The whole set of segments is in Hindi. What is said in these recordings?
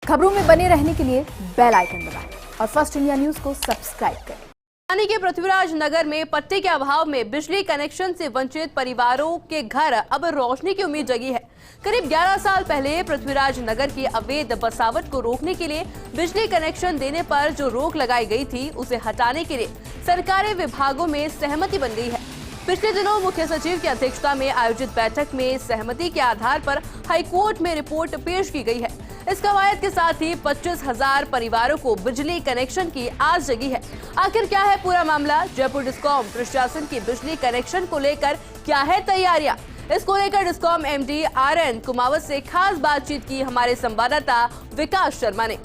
खबरों में बने रहने के लिए बेल आइकन दबाएं और फर्स्ट इंडिया न्यूज को सब्सक्राइब करें। राजधानी के पृथ्वीराज नगर में पट्टे के अभाव में बिजली कनेक्शन से वंचित परिवारों के घर अब रोशनी की उम्मीद जगी है। करीब 11 साल पहले पृथ्वीराज नगर की अवैध बसावट को रोकने के लिए बिजली कनेक्शन देने पर जो रोक लगाई गई थी, उसे हटाने के लिए सरकारी विभागों में सहमति बन गई है। पिछले दिनों मुख्य सचिव की अध्यक्षता में आयोजित बैठक में सहमति के आधार पर हाईकोर्ट में रिपोर्ट पेश की गई है। इस कवायद के साथ ही 25,000 परिवारों को बिजली कनेक्शन की आस जगी है। आखिर क्या है पूरा मामला? जयपुर डिस्कॉम प्रशासन की बिजली कनेक्शन को लेकर क्या है तैयारियां? इसको लेकर डिस्कॉम एमडी RN कुमावत से खास बातचीत की हमारे संवाददाता विकास शर्मा ने।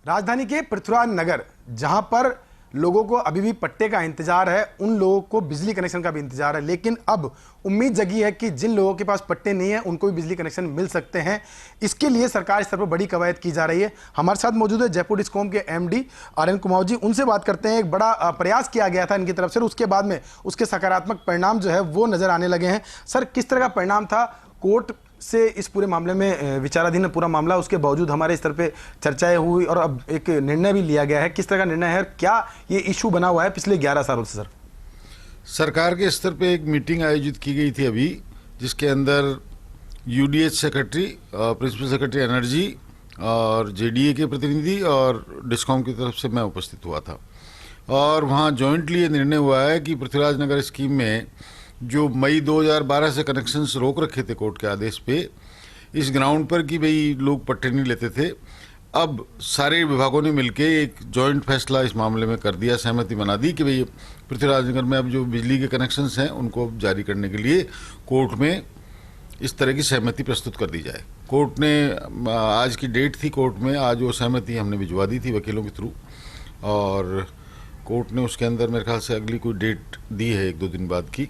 राजधानी के पृथ्वीराज नगर, जहां पर लोगों को अभी भी पट्टे का इंतजार है, उन लोगों को बिजली कनेक्शन का भी इंतजार है, लेकिन अब उम्मीद जगी है कि जिन लोगों के पास पट्टे नहीं है उनको भी बिजली कनेक्शन मिल सकते हैं। इसके लिए सरकार स्तर पर बड़ी कवायद की जा रही है। हमारे साथ मौजूद है जयपुर डिस्कॉम के MD RN कुमावत जी। उनसे बात करते हैं। एक बड़ा प्रयास किया गया था इनकी तरफ से, उसके बाद में उसके सकारात्मक परिणाम जो है वो नजर आने लगे हैं। सर, किस तरह का परिणाम था? कोर्ट से इस पूरे मामले में विचाराधीन पूरा मामला, उसके बावजूद हमारे स्तर पे चर्चाएं हुई और अब एक निर्णय भी लिया गया है। किस तरह का निर्णय है? क्या ये इशू बना हुआ है पिछले 11 सालों से? सर, सरकार के स्तर पे एक मीटिंग आयोजित की गई थी अभी, जिसके अंदर UDH secretary, principal secretary energy और JDA के प्रतिनिधि और डिस्कॉम की तरफ से मैं उपस्थित हुआ था। और वहाँ जॉइंटली ये निर्णय हुआ है कि पृथ्वीराज नगर स्कीम में जो मई 2012 से कनेक्शंस रोक रखे थे कोर्ट के आदेश पे, इस ग्राउंड पर कि भाई लोग पट्टे नहीं लेते थे, अब सारे विभागों ने मिलके एक जॉइंट फैसला इस मामले में कर दिया, सहमति बना दी कि भाई पृथ्वीराज नगर में अब जो बिजली के कनेक्शंस हैं उनको जारी करने के लिए कोर्ट में इस तरह की सहमति प्रस्तुत कर दी जाए। कोर्ट ने, आज की डेट थी कोर्ट में, आज वो सहमति हमने भिजवा दी थी वकीलों के थ्रू, और कोर्ट ने उसके अंदर मेरे ख्याल से अगली कोई डेट दी है 1-2 दिन बाद की।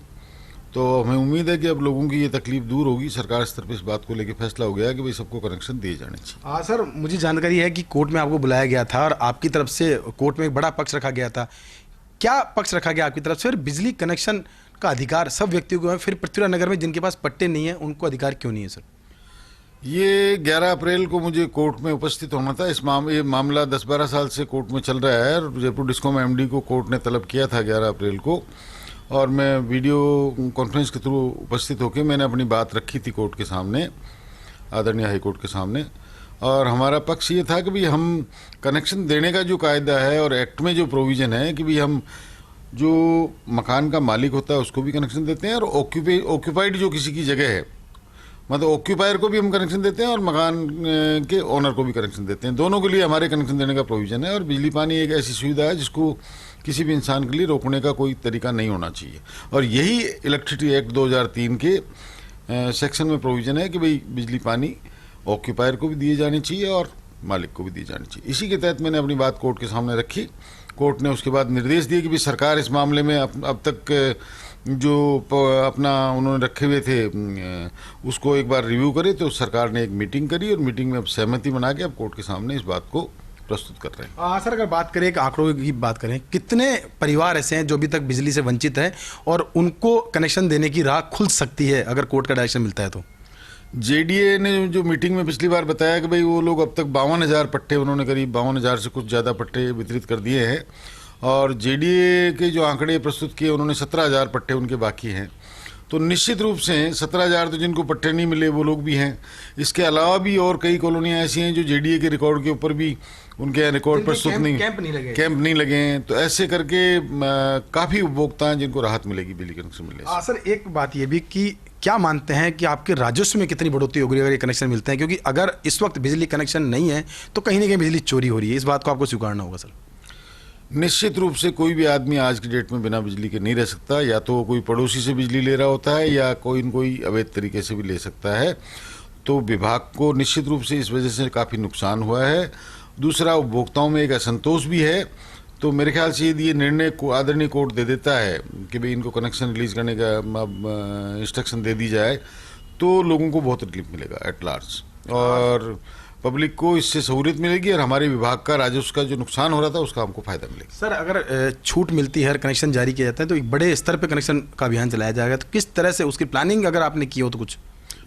तो हमें उम्मीद है कि अब लोगों की ये तकलीफ दूर होगी। सरकार स्तर पर इस बात को लेकर फैसला हो गया है कि भाई सबको कनेक्शन दिए जाने चाहिए। हाँ सर, मुझे जानकारी है कि कोर्ट में आपको बुलाया गया था और आपकी तरफ से कोर्ट में एक बड़ा पक्ष रखा गया था। क्या पक्ष रखा गया आपकी तरफ से? और बिजली कनेक्शन का अधिकार सब व्यक्तियों को है, फिर पृथ्वीराज नगर में जिनके पास पट्टे नहीं है उनको अधिकार क्यों नहीं है? सर, ये 11 अप्रैल को मुझे कोर्ट में उपस्थित होना था। ये मामला 10-12 साल से कोर्ट में चल रहा है। जयपुर डिस्कॉम MD को कोर्ट ने तलब किया था 11 अप्रैल को, और मैं वीडियो कॉन्फ्रेंस के थ्रू उपस्थित होकर मैंने अपनी बात रखी थी कोर्ट के सामने, आदरणीय हाईकोर्ट के सामने। और हमारा पक्ष ये था कि भाई हम कनेक्शन देने का जो कायदा है और एक्ट में जो प्रोविज़न है कि भाई हम जो मकान का मालिक होता है उसको भी कनेक्शन देते हैं, और ऑक्यूपाइड जो किसी की जगह है, मतलब ऑक्यूपायर को भी हम कनेक्शन देते हैं और मकान के ओनर को भी कनेक्शन देते हैं। दोनों के लिए हमारे कनेक्शन देने का प्रोविज़न है। और बिजली पानी एक ऐसी सुविधा है जिसको किसी भी इंसान के लिए रोकने का कोई तरीका नहीं होना चाहिए। और यही इलेक्ट्रिसिटी एक्ट 2003 के सेक्शन में प्रोविज़न है कि भाई बिजली पानी ऑक्यूपायर को भी दिए जाने चाहिए और मालिक को भी दिए जाने चाहिए। इसी के तहत मैंने अपनी बात कोर्ट के सामने रखी। कोर्ट ने उसके बाद निर्देश दिए कि भाई सरकार इस मामले में अब तक जो अपना उन्होंने रखे हुए थे उसको एक बार रिव्यू करे। तो सरकार ने एक मीटिंग करी और मीटिंग में अब सहमति बना के अब कोर्ट के सामने इस बात को प्रस्तुत कर रहे हैं। सर, अगर बात करें, एक आंकड़ों की बात करें, कितने परिवार ऐसे हैं जो अभी तक बिजली से वंचित हैं और उनको कनेक्शन देने की राह खुल सकती है अगर कोर्ट का डायरेक्शन मिलता है तो? JDA ने जो मीटिंग में पिछली बार बताया कि भाई वो लोग अब तक 52,000 पट्टे, उन्होंने करीब 52,000 से कुछ ज़्यादा पट्टे वितरित कर दिए हैं। और JDA के जो आंकड़े प्रस्तुत किए उन्होंने 17,000 पट्टे उनके बाकी हैं। तो निश्चित रूप से 17,000 तो जिनको पट्टे नहीं मिले वो लोग भी हैं। इसके अलावा भी और कई कॉलोनियाँ ऐसी हैं जो JDA के रिकॉर्ड के ऊपर भी उनके रिकॉर्ड प्रस्तुत कैंप नहीं लगे हैं। तो ऐसे करके काफ़ी उपभोक्ता हैं जिनको राहत मिलेगी, बिजली कनेक्शन मिलेगा। सर, एक बात ये भी कि क्या मानते हैं कि आपके राजस्व में कितनी बढ़ोतरी होगी अगर ये कनेक्शन मिलते हैं? क्योंकि अगर इस वक्त बिजली कनेक्शन नहीं है तो कहीं ना कहीं बिजली चोरी हो रही है। इस बात को आपको स्वीकारना होगा। सर, निश्चित रूप से कोई भी आदमी आज की डेट में बिना बिजली के नहीं रह सकता। या तो कोई पड़ोसी से बिजली ले रहा होता है या कोई न कोई अवैध तरीके से भी ले सकता है। तो विभाग को निश्चित रूप से इस वजह से काफ़ी नुकसान हुआ है। दूसरा, उपभोक्ताओं में एक असंतोष भी है। तो मेरे ख्याल से यदि ये निर्णय को आदरणीय कोर्ट दे देता है कि भाई इनको कनेक्शन रिलीज करने का इंस्ट्रक्शन दे दी जाए तो लोगों को बहुत रिलीफ मिलेगा एट लार्ज, और पब्लिक को इससे सहूलियत मिलेगी और हमारे विभाग का राजस्व का जो नुकसान हो रहा था उसका हमको फायदा मिलेगा। सर, अगर छूट मिलती है, कनेक्शन जारी किया जाता है तो एक बड़े स्तर पर कनेक्शन का अभियान चलाया जाएगा, तो किस तरह से उसकी प्लानिंग अगर आपने की हो तो कुछ?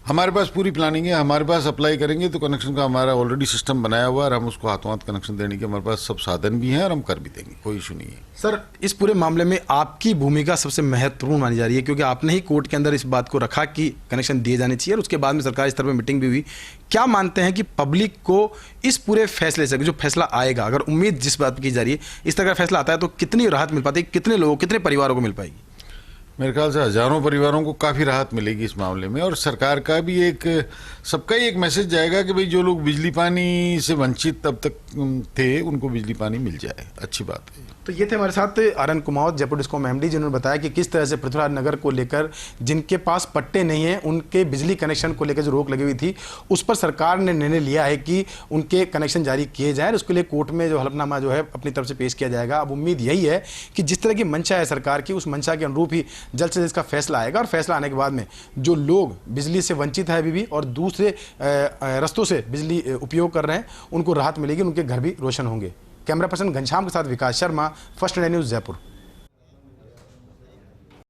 हमारे पास पूरी प्लानिंग है, हमारे पास अप्लाई करेंगे तो कनेक्शन का हमारा ऑलरेडी सिस्टम बनाया हुआ है और हम उसको हाथों हाथ कनेक्शन देने के हमारे पास सब साधन भी हैं और हम कर भी देंगे, कोई इशू नहीं है। सर, इस पूरे मामले में आपकी भूमिका सबसे महत्वपूर्ण मानी जा रही है, क्योंकि आपने ही कोर्ट के अंदर इस बात को रखा कि कनेक्शन दिए जाने चाहिए और उसके बाद में सरकारी स्तर पर मीटिंग भी हुई। क्या मानते हैं कि पब्लिक को इस पूरे फैसले से, जो फैसला आएगा, अगर उम्मीद जिस बात की जा रही है, इस तरह का फैसला आता है तो कितनी राहत मिल पाती है, कितने लोगों, कितने परिवारों को मिल पाएगी? मेरे ख्याल से हजारों परिवारों को काफ़ी राहत मिलेगी इस मामले में, और सरकार का भी एक, सबका ही एक मैसेज जाएगा कि भाई जो लोग बिजली पानी से वंचित अब तक थे उनको बिजली पानी मिल जाए। अच्छी बात है। तो ये थे हमारे साथ RN. Kumawat, Jaipur discom MD, जिन्होंने बताया कि किस तरह से पृथ्वीराज नगर को लेकर जिनके पास पट्टे नहीं हैं उनके बिजली कनेक्शन को लेकर जो रोक लगी हुई थी उस पर सरकार ने निर्णय लिया है कि उनके कनेक्शन जारी किए जाएं। उसके लिए कोर्ट में जो हलफनामा जो है अपनी तरफ से पेश किया जाएगा। अब उम्मीद यही है कि जिस तरह की मंशा है सरकार की, उस मंशा के अनुरूप ही जल्द से जल्द इसका फैसला आएगा और फैसला आने के बाद में जो लोग बिजली से वंचित है अभी भी और दूसरे रस्तों से बिजली उपयोग कर रहे हैं उनको राहत मिलेगी, उनके घर भी रोशन होंगे। कैमरा पर्सन घनश्याम के साथ Vikas Sharma, first India news, Jaipur.